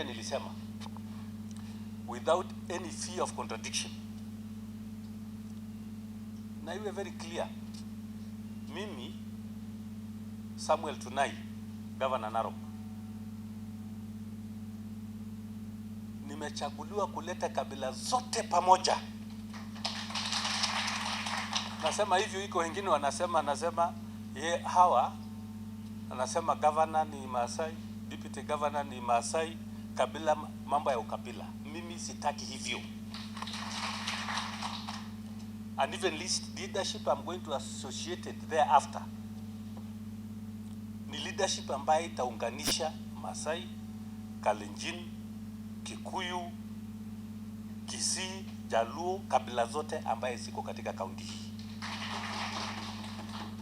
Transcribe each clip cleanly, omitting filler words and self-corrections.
Nilisema without any fear of contradiction, na iwe very clear, mimi Samuel Tunai, Governor Narok, nimechaguliwa kuleta kabila zote pamoja. Nasema hivyo, iko wengine wanasema hawa anasema governor ni Masai, deputy governor ni Masai, kabila, mambo ya ukabila. Mimi sitaki hivyo. And even leadership I'm going to associate it thereafter ni leadership ambayo itaunganisha Masai, Kalenjin, Kikuyu, Kisii, Jaluo, kabila zote ambaye ziko katika kaunti hii.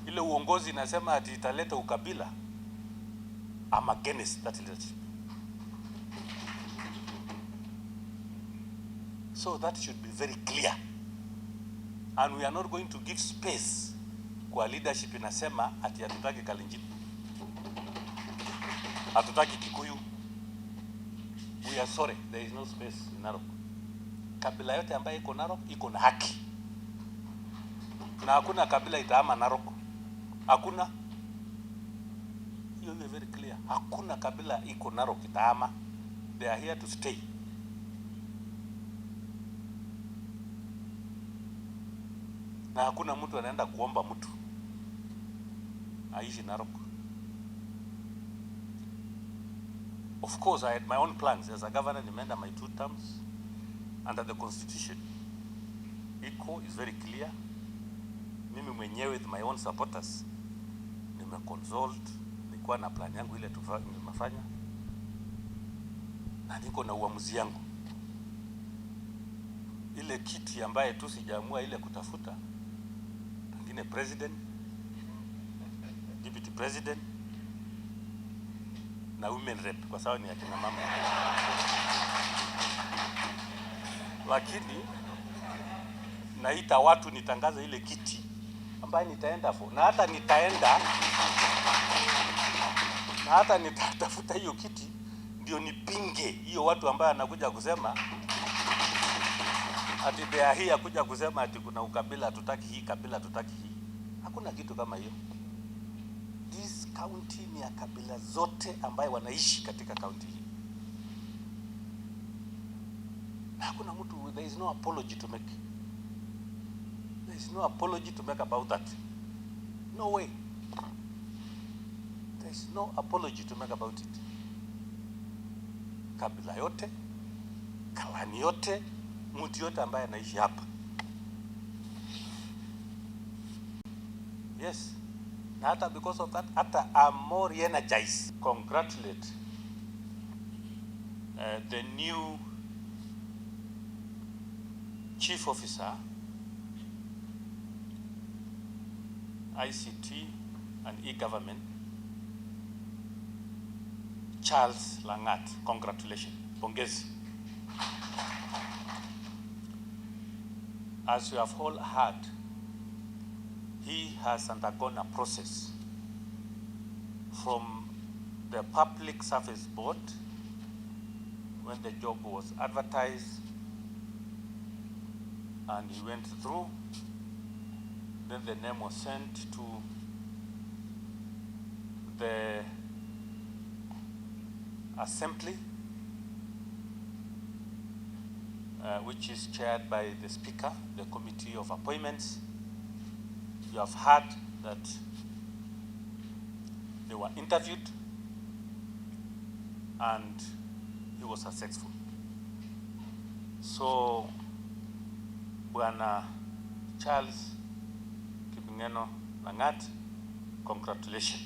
Ile uongozi nasema ati italeta ukabila, I'm against that leadership. So that should be very clear. And we are not going to give space kwa leadership inasema ati hatutaki Kalenjin, hatutaki Kikuyu. We are sorry, there is no space in Narok. Kabila yote ambaye iko Narok iko na haki, na hakuna kabila itaama Narok. Hakuna. Hiyo is very clear. Hakuna kabila iko Narok itaama. They are here to stay. Na hakuna mtu anaenda kuomba mtu aishi Narok. Of course, I had my own plans as a governor. Nimeenda my 2 terms under the constitution. Iko is very clear. Mimi mwenyewe with my own supporters nimeconsult, nilikuwa na plan yangu ile nimefanya, na niko na uamuzi yangu. Ile kiti ambaye tu sijaamua ile kutafuta, pengine president, deputy president na women rep, kwa sababu ni akina mama. Lakini naita watu nitangaza ile kiti ambaye nitaenda for, na hata nitatafuta hiyo kiti ndio nipinge hiyo watu ambaye anakuja kusema ati they are here kuja kusema ati kuna ukabila, tutaki hii kabila, tutaki hii. Hakuna kitu kama hiyo. This county ni ya kabila zote ambaye wanaishi katika county hii. Hakuna mtu, there is no apology to make. There is no apology to make about that. No way. There is no apology to make about it. Kabila yote, kalani yote, mtu yote ambaye anaishi hapa. Yes. Na hata because of that, hata I'm more energized. Congratulate the new Chief Officer, ICT and e-government, Charles Langat. Congratulations. Pongezi. As you have all heard, he has undergone a process from the Public Service Board when the job was advertised, and he went through. Then the name was sent to the assembly, which is chaired by the Speaker, the Committee of Appointments. You have heard that they were interviewed and he was successful. So, Bwana Charles Langat, congratulations.